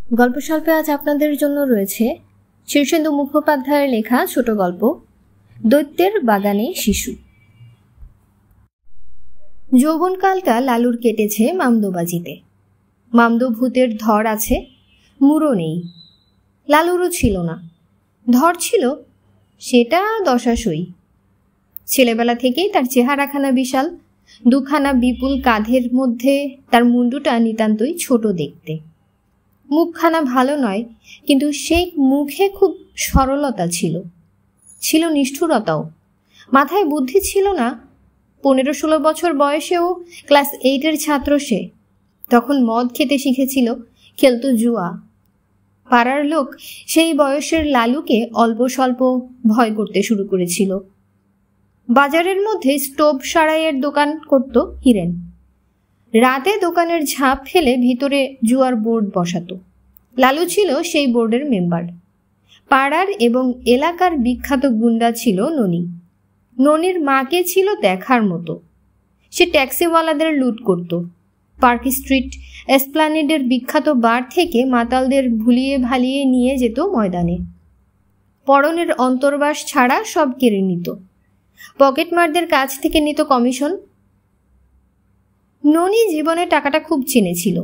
গল্প স্বল্পে আজ আপনাদের জন্য রয়েছে শীর্ষেন্দু মুখোপাধ্যায়ের লেখা ছোট গল্প দৈত্যের বাগানে শিশু। যৌবনকালটা লালুর কেটেছে মামদোবাজিতে। মামদো ভূতের ধর আছে, মুড়ো নেই। লালুরও ছিল না, ধর ছিল সেটা দশাসই। ছেলেবেলা থেকেই তার চেহারাখানা বিশাল, দুখানা বিপুল কাঁধের মধ্যে তার মুন্ডুটা নিতান্তই ছোট দেখতে। মুখখানা ভালো নয়, কিন্তু সেই মুখে খুব সরলতা ছিল, ছিল নিষ্ঠুরতাও। মাথায় বুদ্ধি ছিল না। 15-16 বছর বয়সেও ক্লাস 8-এর ছাত্র সে। তখন মদ খেতে শিখেছিল, খেলতো জুয়া। পাড়ার লোক সেই বয়সের লালুকে অল্প স্বল্প ভয় করতে শুরু করেছিল। বাজারের মধ্যে স্টোভ সারাইয়ের দোকান করত হিরেন। রাতে দোকানের ঝাঁপ ফেলে ভিতরে জুয়ার বোর্ড বসাতো। লালু ছিল সেই বোর্ডের মেম্বার। পাড়ার এবং এলাকার বিখ্যাত গুন্ডা ছিল ননি। ননির মাকে ছিল দেখার মতো। সে ট্যাক্সিওয়ালাদের লুট করত। পার্ক স্ট্রিট এসপ্লানেডের বিখ্যাত বার থেকে মাতালদের ভুলিয়ে ভালিয়ে নিয়ে যেত ময়দানে। পরনের অন্তর্বাস ছাড়া সব কেড়ে নিত। পকেটমারদের কাছ থেকে নিত কমিশন। ননি জীবনে টাকাটা খুব চিনেছিল।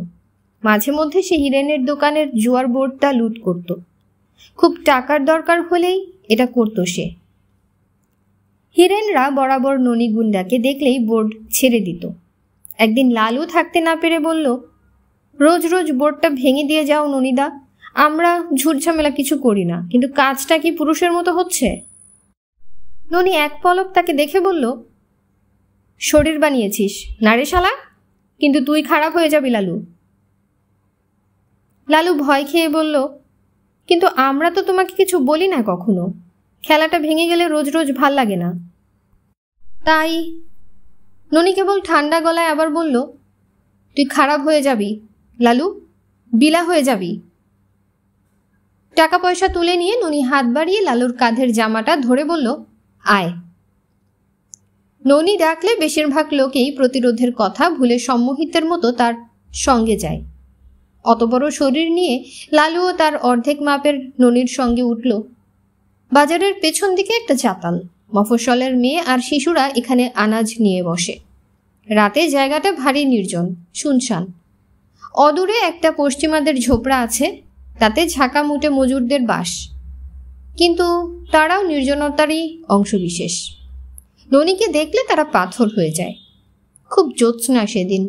মাঝে মধ্যে সে হিরেনের দোকানের জুয়ার বোর্ডটা লুট করত। খুব টাকার দরকার হলেই এটা করত সে। হিরেনরা বরাবর ননি গুন্ডাকে দেখলেই বোর্ড ছেড়ে দিত। একদিন লালু থাকতে না পেরে বলল, রোজ রোজ বোর্ডটা ভেঙে দিয়ে যাও ননিদা। আমরা ঝুটঝামেলা কিছু করি না, কিন্তু কাজটা কি পুরুষের মতো হচ্ছে? ননি এক পলক তাকে দেখে বলল, শরীর বানিয়েছিস না রে শালা, কিন্তু তুই খারাপ হয়ে যাবি লালু। লালু ভয় খেয়ে বলল, কিন্তু আমরা তো তোমাকে কিছু বলি না কখনো। খেলাটা ভেঙে গেলে রোজ রোজ ভাল লাগে না। তাই ননি কেবল ঠান্ডা গলায় আবার বলল, তুই খারাপ হয়ে যাবি লালু, বিলা হয়ে যাবি। টাকা পয়সা তুলে নিয়ে ননি হাত বাড়িয়ে লালুর কাঁধের জামাটা ধরে বলল, আয়। ননি ডাকলে বেশিরভাগ লোকেই প্রতিরোধের কথা ভুলে সম্মোহিতের মতো তার সঙ্গে যায়। অত বড় শরীর নিয়ে লালুও তার অর্ধেক মাপের ননির সঙ্গে উঠল। বাজারের পেছন দিকে একটা চাতাল। মফস্বলের মেয়ে আর শিশুরা এখানে আনাজ নিয়ে বসে। রাতে জায়গাটা ভারী নির্জন, শুনশান। অদূরে একটা পশ্চিমাদের ঝোপড়া আছে, তাতে ঝাঁকা মুটে মজুরদের বাস, কিন্তু তারাও নির্জনতারই অংশবিশেষ। ননিকে দেখলে তারা পাথর হয়ে যায়। খুব জ্যোৎস্না সেদিন।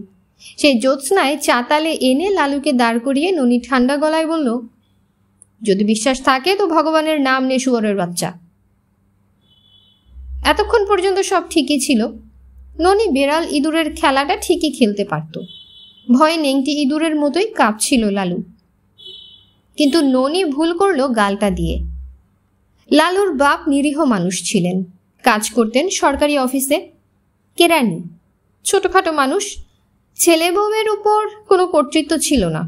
সেই জ্যোৎস্নায় চাতালে এনে লালুকে দাঁড় করিয়ে ননি ঠান্ডা গলায় বলল, যদি বিশ্বাস থাকে তো ভগবানের নাম নে শুয়োরের বাচ্চা। এতক্ষণ পর্যন্ত সব ঠিকই ছিল। ননি বেড়াল ইঁদুরের খেলাটা ঠিকই খেলতে পারত। ভয়ে নেংটি ইঁদুরের মতোই কাঁপছিল লালু। কিন্তু ননি ভুল করল গালটা দিয়ে। লালুর বাপ নিরীহ মানুষ ছিলেন, কাজ করতেন সরকারি অফিসে, কেরানি, ছোটখাটো মানুষ। ছেলে বউয়ের উপর কোনো কর্তৃত্ব ছিল না।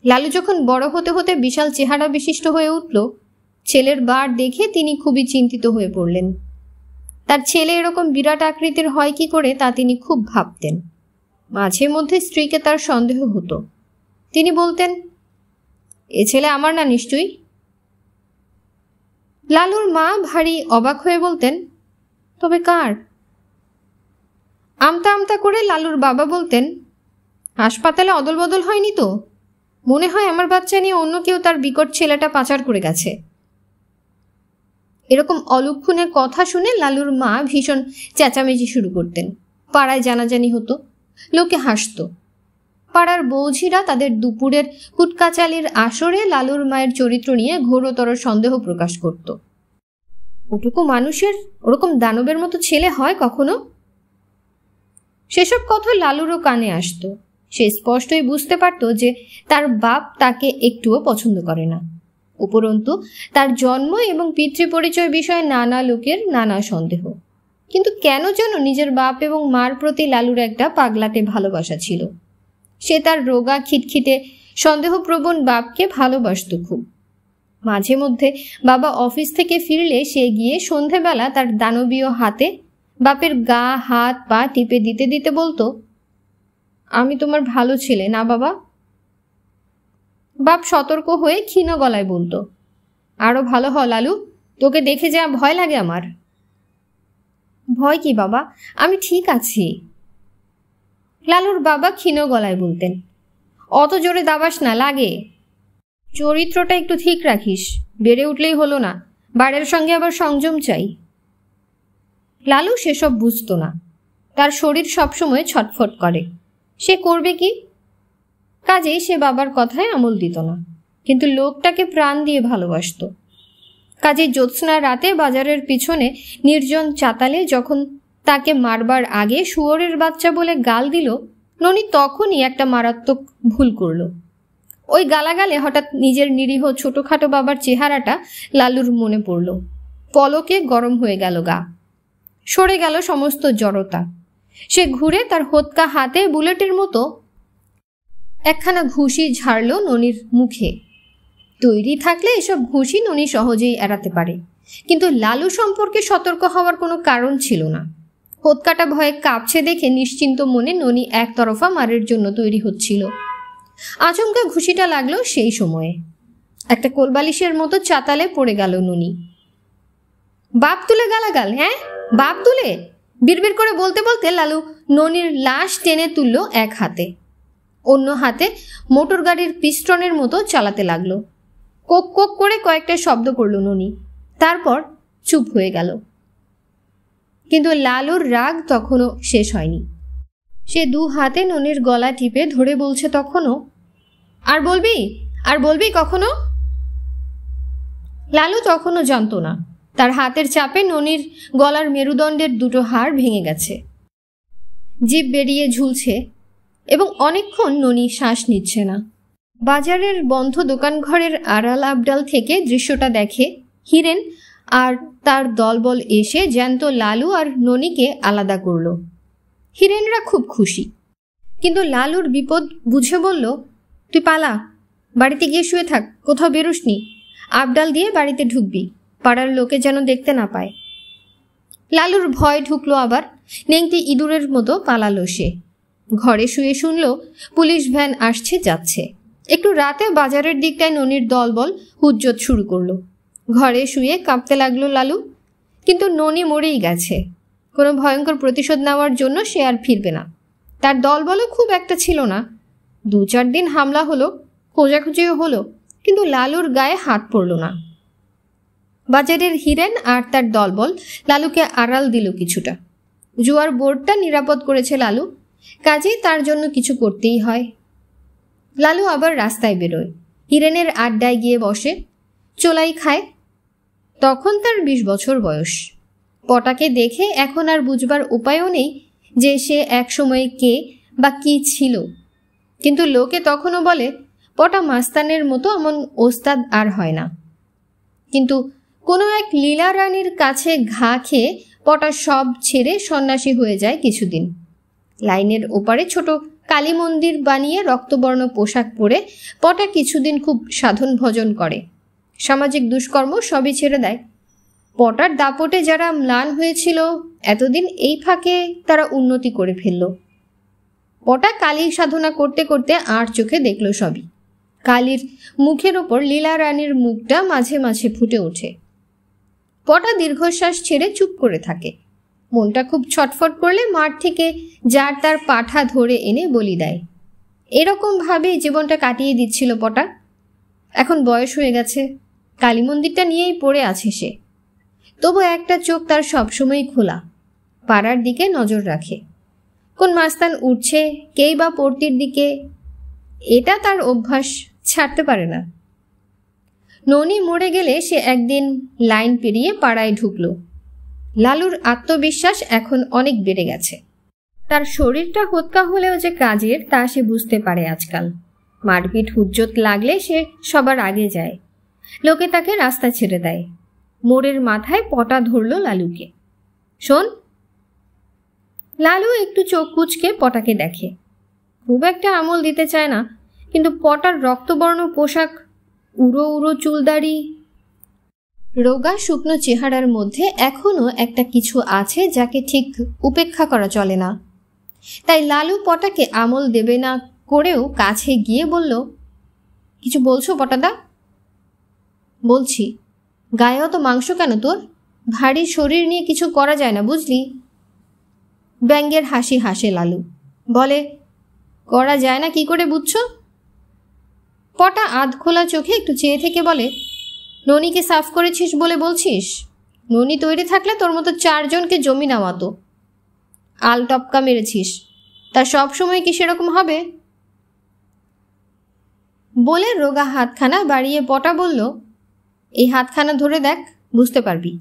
লালু যখন বড় হতে হতে বিশাল চেহারা বিশিষ্ট হয়ে উঠল, ছেলের বার দেখে তিনি খুবই চিন্তিত হয়ে পড়লেন। তার ছেলে এরকম বিরাট আকৃতির হয় কি করে তা তিনি খুব ভাবতেন। মাঝে মধ্যে স্ত্রীকে তার সন্দেহ হতো। তিনি বলতেন, এ ছেলে আমার না নিশ্চয়ই। লালুর মা ভারী অবাক হয়ে বলতেন, তবে কার? আমতা আমতা করে লালুর বাবা বলতেন, হাসপাতালে অদল বদল হয়নি তো? মনে হয় আমার বাচ্চা নিয়ে অন্য কেউ তার বিকট ছেলেটা পাচার করে গেছে। এরকম অলক্ষণের কথা শুনে লালুর মা ভীষণ চেঁচামেচি শুরু করতেন। পাড়ায় জানাজানি হতো, লোকে হাসত। পাড়ার বৌঝিরা তাদের দুপুরের কুটকাচালির আসরে লালুর মায়ের চরিত্র নিয়ে ঘোরতর সন্দেহ প্রকাশ করত। ওটুকু মানুষের ওরকম দানবের মতো ছেলে হয় কখনো? সেসব কথা লালুরও কানে আসতো। সে স্পষ্টই বুঝতে পারত যে তার বাপ তাকে একটুও পছন্দ করে না। উপরন্তু তার জন্ম এবং পিতৃপরিচয় বিষয়ে নানা লোকের নানা সন্দেহ। কিন্তু কেন যেন নিজের বাপ এবং মার প্রতি লালুর একটা পাগলাটে ভালোবাসা ছিল। সে তার রোগা খিটখিটে সন্দেহপ্রবণ বাপকে ভালোবাসত খুব। মাঝে মধ্যে বাবা অফিস থেকে ফিরলে সে গিয়ে সন্ধেবেলা তার দানবীয় হাতে বাপের গা হাত পা টিপে দিতে দিতে বলতো, আমি তোমার ভালো ছেলে না বাবা? বাপ সতর্ক হয়ে ক্ষীণ গলায় বলতো, আরো ভালো হ লালু, তোকে দেখে যা ভয় লাগে আমার। ভয় কি বাবা, আমি ঠিক আছি। লালুর বাবা ক্ষীণ গলায় বলতেন, অত জোরে দাবাস না, লাগে। চরিত্রটা একটু ঠিক রাখিস, বেড়ে উঠলেই হলো না, বাড়ির সঙ্গে আবার সংযম চাই। লালু সেসব বুঝতো না, তার শরীর সবসময় ছটফট করে, সে করবে কি? কাজেই সে বাবার কথায় আমল দিত না, কিন্তু লোকটাকে প্রাণ দিয়ে ভালোবাসত। কাজেই জ্যোৎস্না রাতে বাজারের পিছনে নির্জন চাতালে যখন তাকে মারবার আগে শুয়োরের বাচ্চা বলে গাল দিল, ননি তখনই একটা মারাত্মক ভুল করল। ওই গালাগালে হঠাৎ নিজের নিরীহ ছোটখাটো বাবার চেহারাটা লালুর মনে পড়ল। পলকে গরম হয়ে গেল গা, সরে গেল সমস্ত জড়তা। সে ঘুরে তার হোতকা হাতে বুলেটের মতো একখানা ঘুষি ঝাড়ল ননির মুখে। তৈরি থাকলে এসব ঘুষি ননি সহজেই এড়াতে পারে, কিন্তু লালু সম্পর্কে সতর্ক হওয়ার কোনো কারণ ছিল না। হোতকাটা ভয়ে কাঁপছে দেখে নিশ্চিন্ত মনে ননি একতরফা মারের জন্য তৈরি হচ্ছিল। আচমকা ঘুষিটা লাগলো সেই সময়ে। একটা কোলবালিশের মতো চাতালে পড়ে গেল ননি। বাপ তুলে গালাগাল, হ্যাঁ বাপ তুলে, বিড়বিড় করে বলতে বলতে লালু ননির লাশ টেনে তুলল এক হাতে, অন্য হাতে মোটর গাড়ির পিস্টনের মতো চালাতে লাগলো। কোক কোক করে কয়েকটা শব্দ করল ননি, তারপর চুপ হয়ে গেল। কিন্তু লালুর রাগ তখনও শেষ হয়নি। সে দু হাতে ননির গলা টিপে ধরে বলছে তখনও, আর বলবি, আর বলবি কখনো? লালু তখনও জানত না তার হাতের চাপে ননির গলার মেরুদণ্ডের দুটো হাড় ভেঙে গেছে, জিভ বেরিয়ে ঝুলছে এবং অনেকক্ষণ ননি শ্বাস নিচ্ছে না। বাজারের বন্ধ দোকানঘরের আড়াল আবডাল থেকে দৃশ্যটা দেখে হিরেন আর তার দলবল এসে জ্যান্ত লালু আর ননিকে আলাদা করল। হিরেনরা খুব খুশি, কিন্তু লালুর বিপদ বুঝে বলল, তুই পালা, বাড়িতে গিয়ে শুয়ে থাক, কোথাও বেরোসনি, আবডাল দিয়ে বাড়িতে ঢুকবি, পাড়ার লোকে যেন দেখতে না পায়। লালুর ভয় ঢুকলো আবার, নেংটি ইঁদুরের মতো পালালো সে। ঘরে শুয়ে শুনল পুলিশ ভ্যান আসছে যাচ্ছে। একটু রাতে বাজারের দিকটায় ননির দলবল হুজ্জত শুরু করলো। ঘরে শুয়ে কাঁপতে লাগলো লালু, কিন্তু ননি মরেই গেছে। কোনো ভয়ঙ্কর প্রতিশোধ নেওয়ার জন্য সে আর ফিরবে না। তার দলবলও খুব একটা ছিল না। 2-4 দিন হামলা হলো, খোঁজাখুঁজিও হলো, কিন্তু লালুর গায়ে হাত পড়ল না। বাজারের হিরেন আর তার দলবল লালুকে আড়াল দিল কিছুটা। জুয়ার বোর্ডটা নিরাপদ করেছে লালু, কাজেই তার জন্য কিছু করতেই হয়। লালু আবার রাস্তায় বেরোয়, হিরেনের আড্ডায় গিয়ে বসে, চোলাই খায়। তখন তার 20 বছর বয়স। পটাকে দেখে এখন আর বুঝবার উপায়ও নেই যে সে এক সময়ে কে বা কি ছিল, কিন্তু লোকে তখনও বলে পটা মাস্তানের মতো এমন ওস্তাদ আর হয় না। কিন্তু কোনো এক লীলা রানীর কাছে ঘা খেয়ে পটা সব ছেড়ে সন্ন্যাসী হয়ে যায় কিছুদিন। লাইনের ওপারে ছোট কালী মন্দির বানিয়ে রক্তবর্ণ পোশাক পরে পটা কিছুদিন খুব সাধন ভজন করে, সামাজিক দুষ্কর্ম সবই ছেড়ে দেয়। পটার দাপটে যারা ম্লান হয়েছিল এতদিন, এই ফাঁকে তারা উন্নতি করে ফেলল। পটা কালী সাধনা করতে করতে আর চোখে দেখল সবই। কালীর মুখের ওপর লীলা রানীর মুখটা মাঝে মাঝে ফুটে ওঠে। পটা দীর্ঘশ্বাস ছেড়ে চুপ করে থাকে। মনটা খুব ছটফট করলে মাঠ থেকে যার তার পাঠা ধরে এনে বলি দেয়। এরকমভাবেই জীবনটা কাটিয়ে দিচ্ছিল পটা। এখন বয়স হয়ে গেছে, কালী মন্দিরটা নিয়েই পড়ে আছে সে। তবু একটা চোখ তার সবসময় খোলা, পাড়ার দিকে নজর রাখে। কোন মাস্তান উঠছে, কেই বা পড়তির দিকে, এটা তার অভ্যাস, ছাড়তে পারে না। ননি মরে গেলে সে একদিন লাইন পেরিয়ে পাড়ায় ঢুকলো। লালুর আত্মবিশ্বাস এখন অনেক বেড়ে গেছে। তার শরীরটা হোতকা হলেও যে কাজের তা সে বুঝতে পারে আজকাল। মারপিট হুজ্জত লাগলে সে সবার আগে যায়, লোকে তাকে রাস্তা ছেড়ে দেয়। মোড়ের মাথায় পটা ধরল লালুকে। শোন। লালু একটু চোখ কুঁচকে পটাকে দেখে। খুব একটা আমল দিতে চায় না, কিন্তু পটার রক্তবর্ণ পোশাক, উড়ো উড়ো চুলদাড়ি, রোগা শুকনো চেহারার মধ্যে এখনো একটা কিছু আছে যাকে ঠিক উপেক্ষা করা চলে না। তাই লালু পটাকে আমল দেবে না করেও কাছে গিয়ে বলল, কিছু বলছো পটাদা? বলছি, গায়ে অত মাংস কেন তোর? ভারী শরীর নিয়ে কিছু করা যায় না বুঝলি? ব্যঙ্গের হাসি হাসে লালু, বলে, করা যায় না কি করে বুঝছো? পটা আধ খোলা চোখে একটু চেয়ে থেকে বলে, ননিকে সাফ করেছিস বলে বলছিস? ননি তৈরি থাকলে তোর মতো 4 জনকে জমি নামাতো। আল টপকা মেরেছিস, তা সব সময় কি সেরকম হবে? বলে রোগা হাতখানা বাড়িয়ে পটা বলল, এই হাতখানা ধরে দেখ, বুঝতে পারবি।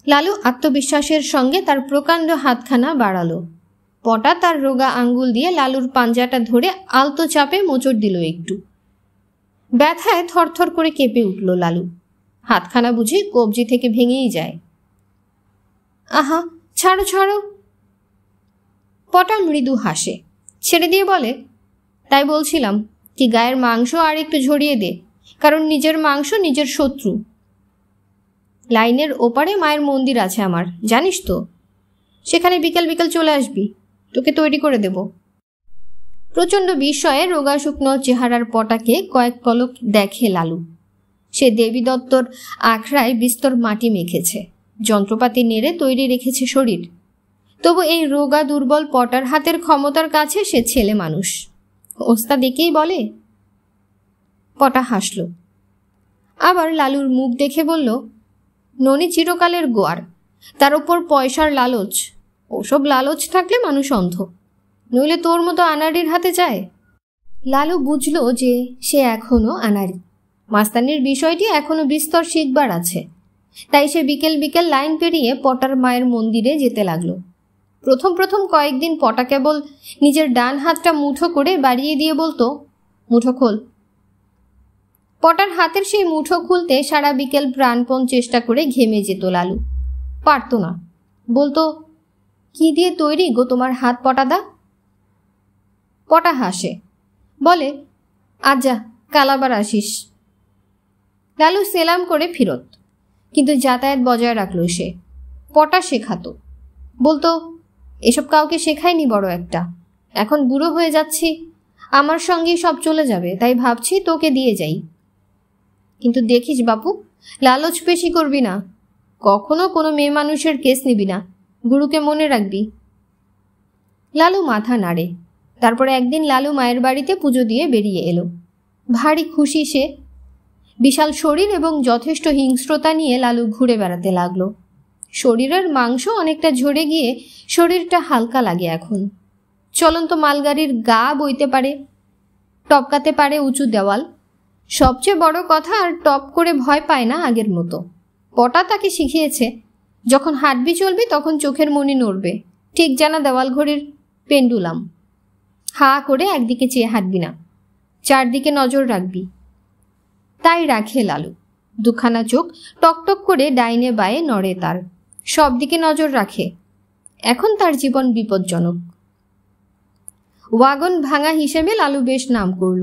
লালু আত্মবিশ্বাসের সঙ্গে তার প্রকাণ্ড হাতখানা বাড়ালো। পটা তার রোগা আঙ্গুল দিয়ে লালুর পাঞ্জাটা ধরে আলতো চাপে মোচড় দিল একটু। ব্যথায় থরথর করে কেঁপে উঠল লালু। হাতখানা বুঝি কবজি থেকে ভেঙেই যায়। আহা, ছাড়ো ছাড়ো। পটা মৃদু হাসে, ছেড়ে দিয়ে বলে, তাই বলছিলাম কি গায়ের মাংস আর একটু ঝরিয়ে দে, কারণ নিজের মাংস নিজের শত্রু। লাইনের ওপারে মায়ের মন্দির আছে আমার, জানিস তো? সেখানে বিকেল বিকেল চলে আসবি, তোকে তৈরি করে দেব। প্রচণ্ড বিস্ময়ে রোগা শুকনো চেহারার পটাকে কয়েক পলক দেখে লালু। সে দেবী দত্তর আখড়ায় বিস্তর মাটি মেখেছে, যন্ত্রপাতি নেড়ে তৈরি রেখেছে শরীর। তবু এই রোগা দুর্বল পটার হাতের ক্ষমতার কাছে সে ছেলে মানুষ। ওস্তা দেখেই বলে। পটা হাসল, আবার লালুর মুখ দেখে বলল, ননি চিরকালের গোয়ার, তার ওপর পয়সার লালচ। ওসব লালচ থাকলে মানুষ অন্ধ, নইলে তোর মতো আনাড়ির হাতে যায়। লালু বুঝল যে সে এখনও আনাড়ি, মাস্তানির বিষয়টি এখনও বিস্তর শিখবার আছে। তাই সে বিকেল বিকেল লাইন পেরিয়ে পটার মায়ের মন্দিরে যেতে লাগলো। প্রথম প্রথম কয়েকদিন পটা কেবল নিজের ডান হাতটা মুঠো করে বাড়িয়ে দিয়ে বলতো, মুঠো খোল। পটার হাতের সেই মুঠো খুলতে সারা বিকেল প্রাণপণ চেষ্টা করে ঘেমে যেত লালু। পারত না, বলতো, কি দিয়ে তৈরি গো তোমার হাত পটাদা? পটা হাসে, বলে, আজ্জা কাল আবার আসিস। লালু সেলাম করে ফিরত, কিন্তু যাতায়াত বজায় রাখল সে। পটা শেখাতো, বলতো, এসব কাউকে শেখায়নি বড় একটা, এখন বুড়ো হয়ে যাচ্ছি, আমার সঙ্গেই সব চলে যাবে, তাই ভাবছি তোকে দিয়ে যাই। কিন্তু দেখিস বাপু, লালচ বেশি করবি না, কখনো কোনো মেয়ে মানুষের কেস নিবি না, গুরুকে মনে রাখবি। লালু মাথা নাড়ে। তারপরে একদিন লালু মায়ের বাড়িতে পুজো দিয়ে বেরিয়ে এলো। ভারী খুশি সে। বিশাল শরীর এবং যথেষ্ট হিংস্রতা নিয়ে লালু ঘুরে বেড়াতে লাগলো। শরীরের মাংস অনেকটা ঝরে গিয়ে শরীরটা হালকা লাগে এখন। চলন্ত মালগাড়ির গা বইতে পারে, টপকাতে পারে উঁচু দেওয়াল। সবচেয়ে বড় কথা, আর টপ করে ভয় পায় না আগের মতো। পটা তাকে শিখিয়েছে, যখন হাঁটবি চলবি তখন চোখের মনি নড়বে, ঠিক জানা দেওয়াল ঘড়ির পেন্ডুলাম। হা করে একদিকে চেয়ে হাঁটবি না, চারদিকে নজর রাখবি। তাই রাখে লালু। দুখানা চোখ টকটক করে ডাইনে বায়ে নড়ে তার, সব দিকে নজর রাখে। এখন তার জীবন বিপজ্জনক। ওয়াগন ভাঙা হিসেবে লালু বেশ নাম করল।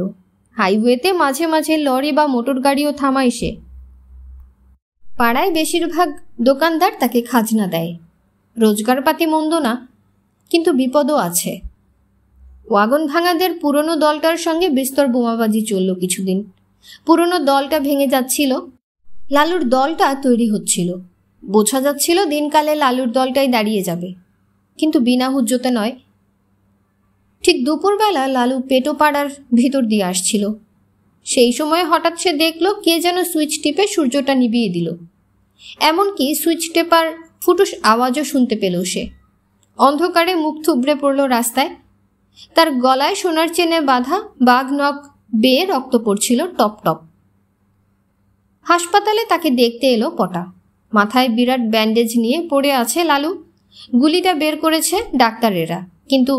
হাইওয়েতে মাঝে মাঝে লরি বা মোটর গাড়িও থামায় সে। পাড়ায় বেশিরভাগ দোকানদার তাকে খাজনা দেয়। রোজগারপাতি মন্দ না, কিন্তু বিপদও আছে। ওয়াগন ভাঙাদের পুরনো দলটার সঙ্গে বিস্তর বোমাবাজি চলল কিছুদিন। পুরনো দলটা ভেঙে যাচ্ছিল, লালুর দলটা তৈরি হচ্ছিল। বোঝা যাচ্ছিল দিনকালে লালুর দলটাই দাঁড়িয়ে যাবে, কিন্তু বিনা হুজ্জতে নয়। ঠিক দুপুরবেলা লালু পেটোপাড়ার ভিতর দিয়ে আসছিল। সেই সময় হঠাৎ সে দেখল কে যেন সুইচ টিপে সূর্যটা নিভিয়ে দিল। এমনকি সুইচ টেপার ফুটুস আওয়াজও শুনতে পেল সে। অন্ধকারে মুখ থুবড়ে পড়ল রাস্তায়। তার গলায় সোনার চেনে বাঁধা বাঘ নখ বেয়ে রক্ত পড়ছিল টপ টপ। হাসপাতালে তাকে দেখতে এলো পটা। মাথায় বিরাট ব্যান্ডেজ নিয়ে পড়ে আছে লালু। গুলিটা বের করেছে ডাক্তারেরা, কিন্তু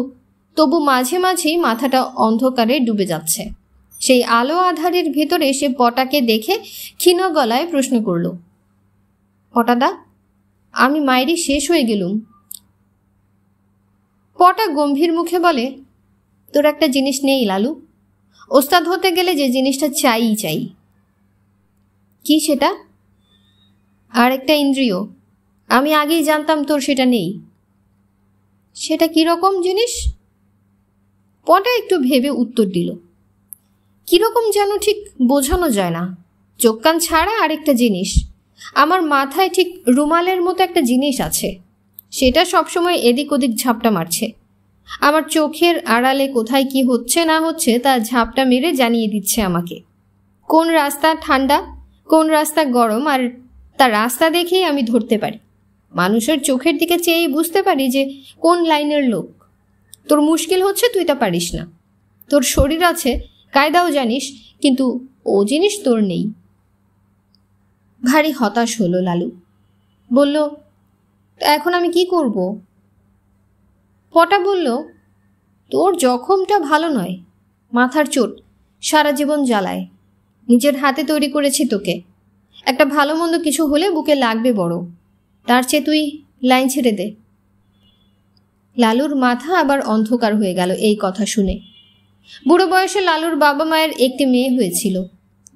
তবু মাঝে মাঝেই মাথাটা অন্ধকারে ডুবে যাচ্ছে। সেই আলো আধারের ভেতরে সে পটাকে দেখে ক্ষীণ গলায় প্রশ্ন করল, পটাদা, আমি মায়েরই শেষ হয়ে গেলুম। পটা গম্ভীর মুখে বলে, তোর একটা জিনিস নেই লালু, ওস্তাদ হতে গেলে যে জিনিসটা চাই চাই। কি সেটা? আর একটা ইন্দ্রিয়। আমি আগেই জানতাম তোর সেটা নেই। সেটা কীরকম জিনিস? পটা একটু ভেবে উত্তর দিল, কীরকম যেন ঠিক বোঝানো যায় না। চোখ কান ছাড়া আরেকটা জিনিস, আমার মাথায় ঠিক রুমালের মতো একটা জিনিস আছে, সেটা সবসময় এদিক ওদিক ঝাপটা মারছে। আমার চোখের আড়ালে কোথায় কি হচ্ছে না হচ্ছে তা ঝাপটা মেরে জানিয়ে দিচ্ছে আমাকে কোন রাস্তা ঠান্ডা, কোন রাস্তা গরম, আর তার রাস্তা দেখেই আমি ধরতে পারি। মানুষের চোখের দিকে চেয়েই বুঝতে পারি যে কোন লাইনের লোক। তোর মুশকিল হচ্ছে তুই তা পারিস না। তোর শরীর আছে, কায়দাও জানিস, কিন্তু ও জিনিস তোর নেই। ভারী হতাশ হলো লালু। বলল, এখন আমি কি করব? পটা বলল, তোর জখমটা ভালো নয়, মাথার চোট, সারা জীবন জ্বালায়। নিজের হাতে তৈরি করেছি তোকে, একটা ভালো মন্দ কিছু হলে বুকে লাগবে বড়, তার চেয়ে তুই লাইন ছেড়ে দে। লালুর মাথা আবার অন্ধকার হয়ে গেল এই কথা শুনে। বুড়ো বয়সে লালুর বাবা মায়ের একটি মেয়ে হয়েছিল,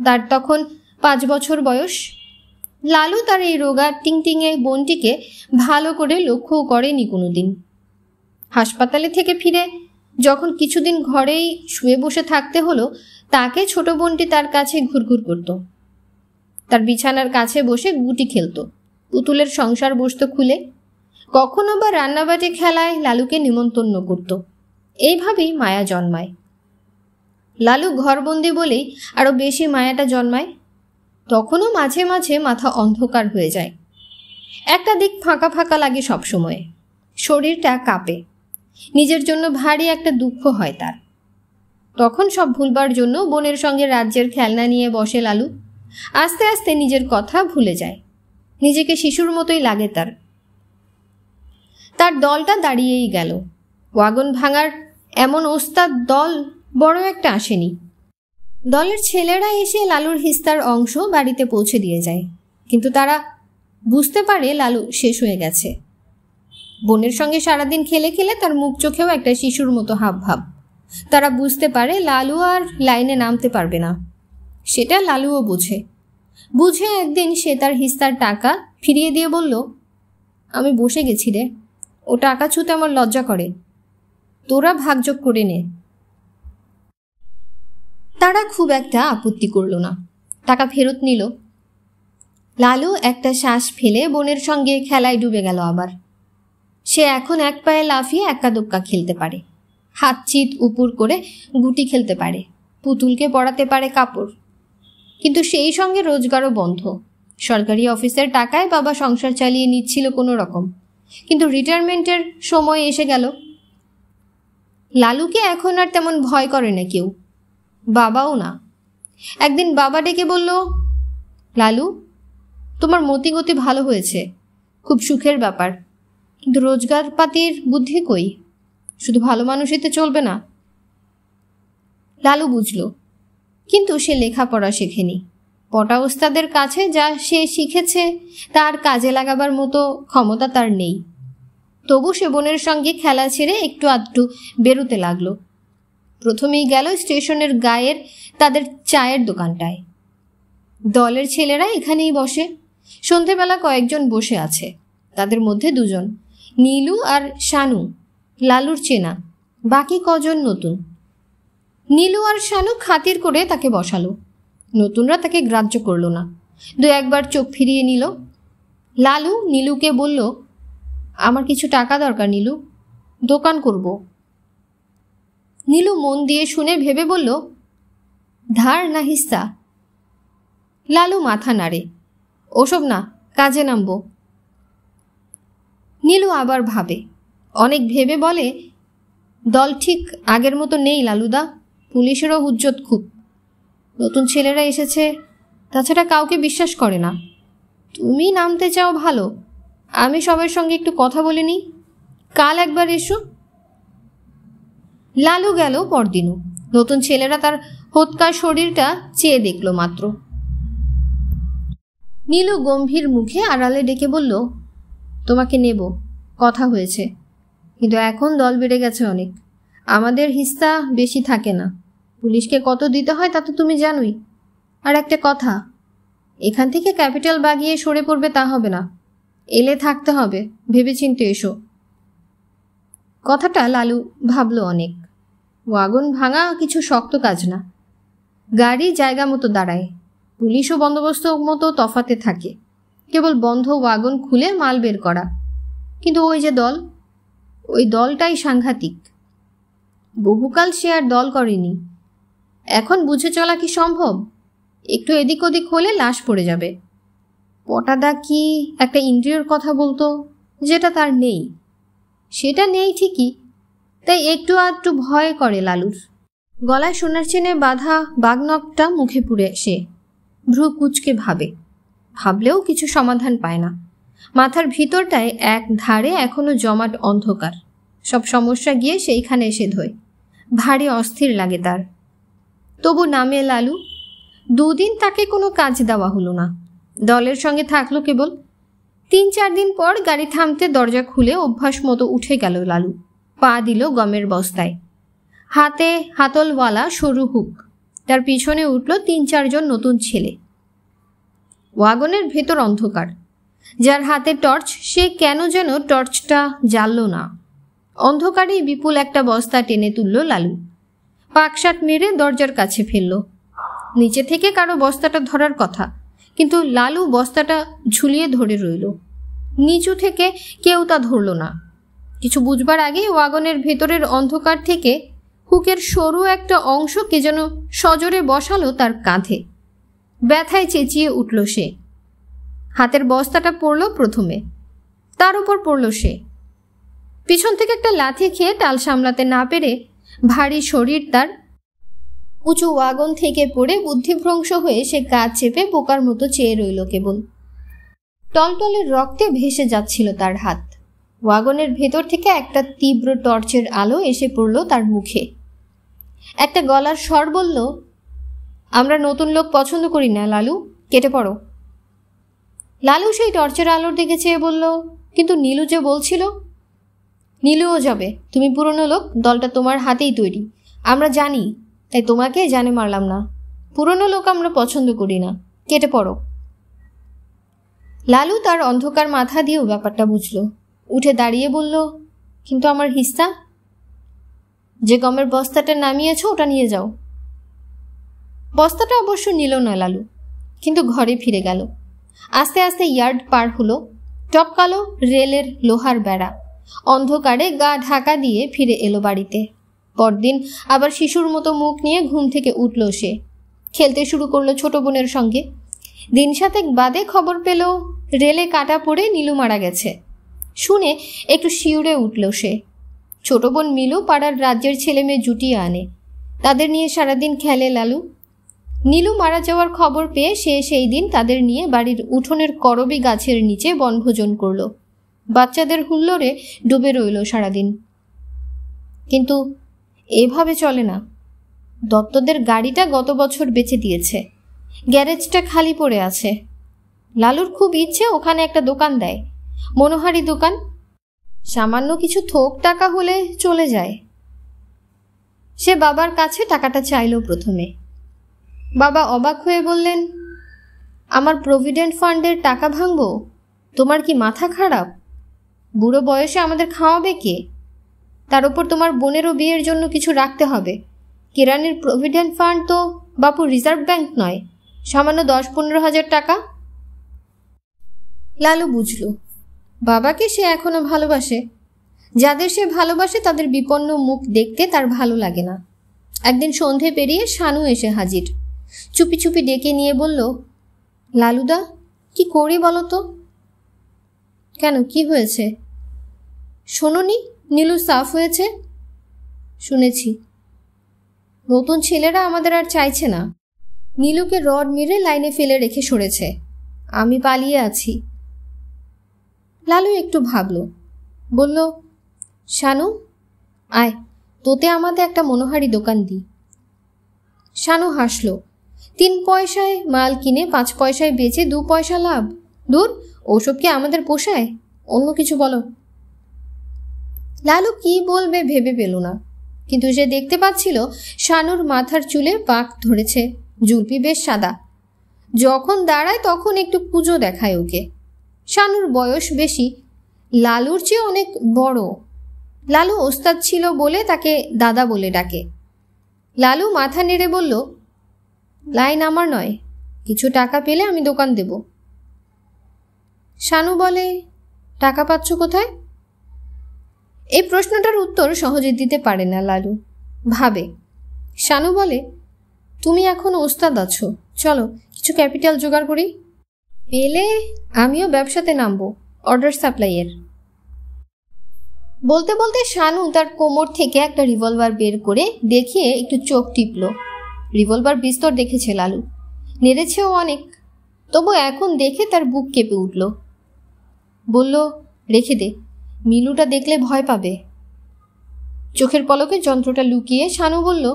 তার তখন 5 বছর বয়স। লালু তার এই রোগা টিংটিঙে বোনটিকে ভালো করে লক্ষ্যও করেনি কোনোদিন। হাসপাতালে থেকে ফিরে যখন কিছুদিন ঘরেই শুয়ে বসে থাকতে হলো, তাকে ছোট বোনটি তার কাছে ঘুরঘুর করত। তার বিছানার কাছে বসে গুটি খেলত, পুতুলের সংসার বসত খুলে। কখনো বা রান্নাবাটি খেলায় লালুকে নিমন্ত্রণ করত। এইভাবেই মায়া জন্মায়। লালু ঘরবন্দি বলেই আরও বেশি মায়াটা জন্মায়। তখনও মাঝে মাঝে মাথা অন্ধকার হয়ে যায়, একটা দিক ফাঁকা ফাঁকা লাগে সবসময়, শরীরটা কাঁপে, নিজের জন্য ভারী একটা দুঃখ হয় তার। তখন সব ভুলবার জন্য বোনের সঙ্গে রাজ্যের খেলনা নিয়ে বসে লালু। আস্তে আস্তে নিজের কথা ভুলে যায়, নিজেকে শিশুর মতোই লাগে তার। তার দলটা দাঁড়িয়েই গেল। ওয়াগন ভাঙার এমন ওস্তাদ দল বড় একটা আসেনি। দলের ছেলেরা এসে লালুর হিস্তার অংশ বাড়িতে পৌঁছে দিয়ে যায়, কিন্তু তারা বুঝতে পারে লালু শেষ হয়ে গেছে। বোনের সঙ্গে সারাদিন খেলে খেলে তার মুখ চোখেও একটা শিশুর মতো হাবভাব। তারা বুঝতে পারে লালু আর লাইনে নামতে পারবে না, সেটা লালুও বুঝে একদিন সে তার হিস্তার টাকা ফিরিয়ে দিয়ে বলল, আমি বসে গেছি রে, ও টাকা ছুঁতে আমার লজ্জা করে, তোরা ভাগযোগ করে নে। তারা খুব একটা আপত্তি করল না, টাকা ফেরত নিল। লালু একটা শ্বাস ফেলে বোনের সঙ্গে খেলায় ডুবে গেল আবার। সে এখন এক পায়ে লাফিয়ে এক্কা দোক্কা খেলতে পারে, হাত চিত উপর করে গুটি খেলতে পারে, পুতুলকে পরাতে পারে কাপড়। কিন্তু সেই সঙ্গে রোজগারও বন্ধ। সরকারি অফিসের টাকায় বাবা সংসার চালিয়ে নিচ্ছিল কোনো রকম, কিন্তু রিটায়ারমেন্টের সময় এসে গেল। লালুকে এখন আর তেমন ভয় করে না কেউ, বাবাও না। একদিন বাবা ডেকে বলল, লালু, তোমার মতিগতি ভালো হয়েছে, খুব সুখের ব্যাপার, কিন্তু রোজগার পাতির বুদ্ধি কই? শুধু ভালো মানুষইতে চলবে না। লালু বুঝল, কিন্তু সে লেখাপড়া শেখেনি। পটা ওস্তাদের কাছে যা সে শিখেছে তার কাজে লাগাবার মতো ক্ষমতা তার নেই। তবু সে বোনের সঙ্গে খেলা ছেড়ে একটু আধটু বেরোতে লাগলো। প্রথমেই গেল স্টেশনের গায়ের তাদের চায়ের দোকানটায়। দলের ছেলেরা এখানেই বসে। সন্ধেবেলা কয়েকজন বসে আছে, তাদের মধ্যে 2 জন, নীলু আর শানু, লালুর চেনা, বাকি কজন নতুন। নীলু আর শানু খাতির করে তাকে বসালো। নতুনরা তাকে গ্রাহ্য করল না, 2-1 বার চোখ ফিরিয়ে নিল। লালু নীলুকে বলল, আমার কিছু টাকা দরকার নীলু, দোকান করব। নীলু মন দিয়ে শুনে ভেবে বলল, ধার না হিস্সা? লালু মাথা নাড়ে, ওসব না, কাজে নামবো। নীলু আবার ভাবে, অনেক ভেবে বলে, দল ঠিক আগের মতো নেই লালুদা, পুলিশেরও হুজ্জত খুব, নতুন ছেলেরা এসেছে, তাছাড়া কাউকে বিশ্বাস করে না। তুমি নামতে চাও ভালো, আমি সবার সঙ্গে একটু কথা বলে নিই, কাল একবার এসো। লালু গেল পরদিনও। নতুন ছেলেরা তার হোৎকার শরীরটা চেয়ে দেখল মাত্র। নীলু গম্ভীর মুখে আড়ালে ডেকে বলল, তোমাকে নেব, কথা হয়েছে, কিন্তু এখন দল বেড়ে গেছে অনেক, আমাদের হিস্সা বেশি থাকে না, পুলিশকে কত দিতে হয় তা তো তুমি জানোই। আর একটা কথা, এখান থেকে ক্যাপিটাল বাগিয়ে সরে পড়বে তা হবে না, এলে থাকতে হবে, ভেবেচিন্তে এসো। কথাটা লালু ভাবল অনেক। ওয়াগন ভাঙা কিছু শক্ত কাজ না। গাড়ি জায়গা মতো দাঁড়ায়, পুলিশও বন্দোবস্ত মতো তফাতে থাকে, কেবল বন্ধ ওয়াগন খুলে মাল বের করা। কিন্তু ওই যে দল, ওই দলটাই সাংঘাতিক। বহুকাল সে আর দল করেনি। এখন বুঝে চলা কি সম্ভব? একটু এদিক ওদিক হলে লাশ পড়ে যাবে। পটাদা কি একটা ইন্দ্রিয়র কথা বলতো, যেটা তার নেই। সেটা নেই ঠিকই, তাই একটু আধটু ভয় করে লালুর। গলায় সোনার চেনে বাঁধা বাগনখটা মুখে পুড়ে সে ভ্রু কুচকে ভাবলেও কিছু সমাধান পায় না। মাথার ভিতরটায় এক ধারে এখনো জমাট অন্ধকার। সব সমস্যা গিয়ে সেইখানে এসে ধোয়। ভারী অস্থির লাগে তার। তবু নামে লালু। দুদিন তাকে কোনো কাজ দেওয়া হলো না। দলের সঙ্গে থাকলো কেবল। 3-4 দিন পর গাড়ি থামতে দরজা খুলে অভ্যাস মতো উঠে গেল লালু। পা দিল গমের বস্তায়। হাতে হাতলওয়ালা সরু হুক। তার পিছনে উঠল 3-4 জন নতুন ছেলে। ওয়াগনের ভেতর অন্ধকার। যার হাতে টর্চ সে কেন যেন টর্চটা জ্বালল না। অন্ধকারেই বিপুল একটা বস্তা টেনে তুলল লালু। পাকশাট মেরে দরজার কাছে ফেলল। নিচে থেকে কারো বস্তাটা ধরার কথা, কিন্তু লালু বস্তাটা ঝুলিয়ে ধরে রইল। নিচু থেকে কেউ তা ধরল না। কিছু বুঝবার আগেই ওয়াগনের ভেতরের অন্ধকার থেকে হুকের সরু একটা অংশ কে যেন সজোরে বসালো তার কাঁধে। ব্যথায় চেঁচিয়ে উঠল সে। হাতের বস্তাটা পড়ল প্রথমে, তার উপর পড়ল সে। পিছন থেকে একটা লাথি খেয়ে টাল সামলাতে না পেরে ভারী শরীর তার উঁচু ওয়াগন থেকে পড়ে বুদ্ধিভ্রংশ হয়ে সে কাঁধ চেপে বোকার মতো চেয়ে রইল কেবল। টলটলের রক্তে ভেসে যাচ্ছিল তার হাত। ওয়াগনের ভেতর থেকে একটা তীব্র টর্চের আলো এসে পড়ল তার মুখে। একটা গলার স্বর বলল, আমরা নতুন লোক পছন্দ করি না লালু, কেটে পড়ো। লালু সেই টর্চের আলোর দিকে চেয়ে বলল, কিন্তু নীলু যে বলছিল। নীলুও যাবে, তুমি পুরনো লোক, দলটা তোমার হাতেই তৈরি, আমরা জানি, তাই তোমাকে জানে মারলাম না। পুরনো লোক আমরা পছন্দ করি না, কেটে পড়ো। লালু তার অন্ধকার মাথা দিয়েও ব্যাপারটা বুঝল। উঠে দাঁড়িয়ে বলল, কিন্তু আমার হিস্সা? যে গমের বস্তাটা নামিয়েছ ওটা নিয়ে যাও। বস্তাটা অবশ্য নিল না লালু, কিন্তু ঘরে ফিরে গেল। আস্তে আস্তে ইয়ার্ড পার হলো। টপকালো রেলের লোহার বেড়া। অন্ধকারে গা ঢাকা দিয়ে ফিরে এলো বাড়িতে। পরদিন আবার শিশুর মতো মুখ নিয়ে ঘুম থেকে উঠল সে। খেলতে শুরু করলো ছোট বোনের সঙ্গে। 7 বাদে খবর পেল রেলে কাটা পড়ে নীলু মারা গেছে। শুনে একটু শিউরে উঠল সে। ছোট বোন মিলু পাড়ার রাজ্যের ছেলে মেয়ে জুটিয়ে আনে, তাদের নিয়ে সারাদিন খেলে লালু। নীলু মারা যাওয়ার খবর পেয়ে সে সেই দিন তাদের নিয়ে বাড়ির উঠোনের করবি গাছের নিচে বনভোজন করল। বাচ্চাদের হুল্লোড়ে ডুবে রইল সারাদিন। কিন্তু এভাবে চলে না। দত্তদের গাড়িটা গত বছর বেচে দিয়েছে, গ্যারেজটা খালি পড়ে আছে। লালুর খুব ইচ্ছে ওখানে একটা দোকান দেয়, মনোহারি দোকান। সামান্য কিছু থোক টাকা হলে চলে যায়। সে বাবার কাছে টাকাটা চাইল প্রথমে। বাবা অবাক হয়ে বললেন, আমার প্রভিডেন্ট ফান্ডের টাকা ভাঙবো? তোমার কি মাথা খারাপ? বুড়ো বয়সে আমাদের খাওয়াবে কে? তার উপর তোমার বোনেরও বিয়ের জন্য কিছু রাখতে হবে। কেরানির প্রভিডেন্ট ফান্ড তো বাপু রিজার্ভ ব্যাংক নয়, সামান্য 10-15 হাজার টাকা। লালু বুঝল বাবাকে সে এখনো ভালোবাসে। যাদের সে ভালোবাসে তাদের বিপন্ন মুখ দেখতে তার ভালো লাগে না। একদিন সন্ধে পেরিয়ে শানু এসে হাজির। চুপি চুপি ডেকে নিয়ে বলল, লালুদা, কি করি বলো তো? কেন, কি হয়েছে? শোনোনি নীলু সাফ হয়েছে? শুনেছি। নতুন ছেলেরা আমাদের আর চাইছে না। নীলুকে রড মেরে লাইনে ফেলে রেখে সরেছে। আমি পালিয়ে আছি। লালু একটু ভাবল, বলল, শানু আয়, তোতে আমাদের একটা মনোহারি দোকান দিই। শানু হাসল। 3 পয়সায় মাল কিনে 5 পয়সায় বেচে 2 পয়সা লাভ। দূর, ওসব কি আমাদের পোষায়? অন্য কিছু বলো। লালু কি বলবে ভেবে পেল না, কিন্তু সে দেখতে পাচ্ছিল শানুর মাথার চুলে পাক ধরেছে। জুলপি বেশ সাদা। যখন দাঁড়ায় তখন একটু কুঁজো দেখায় ওকে। শানুর বয়স বেশি, লালুর চেয়ে অনেক বড়। লালু ওস্তাদ ছিল বলে তাকে দাদা বলে ডাকে। লালু মাথা নেড়ে বলল, লাইন আমার নয়, কিছু টাকা পেলে আমি দোকান দেব। শানু বলে, টাকা পাচ্ছ কোথায়? এই প্রশ্নটার উত্তর সহজে দিতে পারে না লালু, ভাবে। শানু বলে, তুমি এখন ওস্তাদ আছো, চলো কিছু ক্যাপিটাল জোগাড় করি, পেলে আমিও ব্যবসাতে নামবো, অর্ডার সাপ্লাইয়ের। বলতে বলতে শানু তার কোমর থেকে একটা রিভলভার বের করে দেখিয়ে একটু চোখ টিপল। রিভলভার বিস্তর দেখেছে লালু, নেড়েছেও অনেক, তবু এখন দেখে তার বুক কেঁপে উঠল। বলল, রেখে দে, মিলুটা দেখলে ভয় পাবে। চোখের পলকে যন্ত্রটা লুকিয়ে শানু বলল,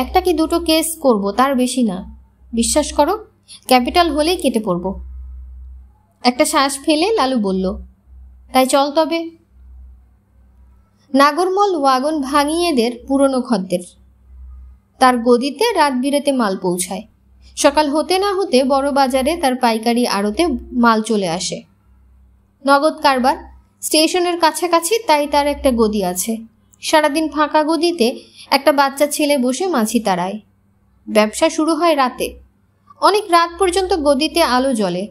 একটা কি দুটো কেস করব, তার বেশি না, বিশ্বাস করো, ক্যাপিটাল হলেই কেটে পড়ব। একটা শ্বাস ফেলে লালু বলল, তাই চল তবে। নাগরমল ওয়াগন ভাঙিয়েদের পুরনো খদ্দের। তার গদিতে রাত বিরেতে মাল পৌঁছায়। সকাল হতে না হতে বড় বাজারে তার পাইকারি আড়তে মাল চলে আসে। নগদ কারবার, স্টেশনের কাছাকাছি, তাই তার একটা গদি আছে। সারাদিন ফাঁকা গদিতে একটা বাচ্চা ছেলে বসে মাছি তাড়ায়। ব্যবসা শুরু হয় রাতে, অনেক রাত পর্যন্ত গদিতে আলো জ্বলে।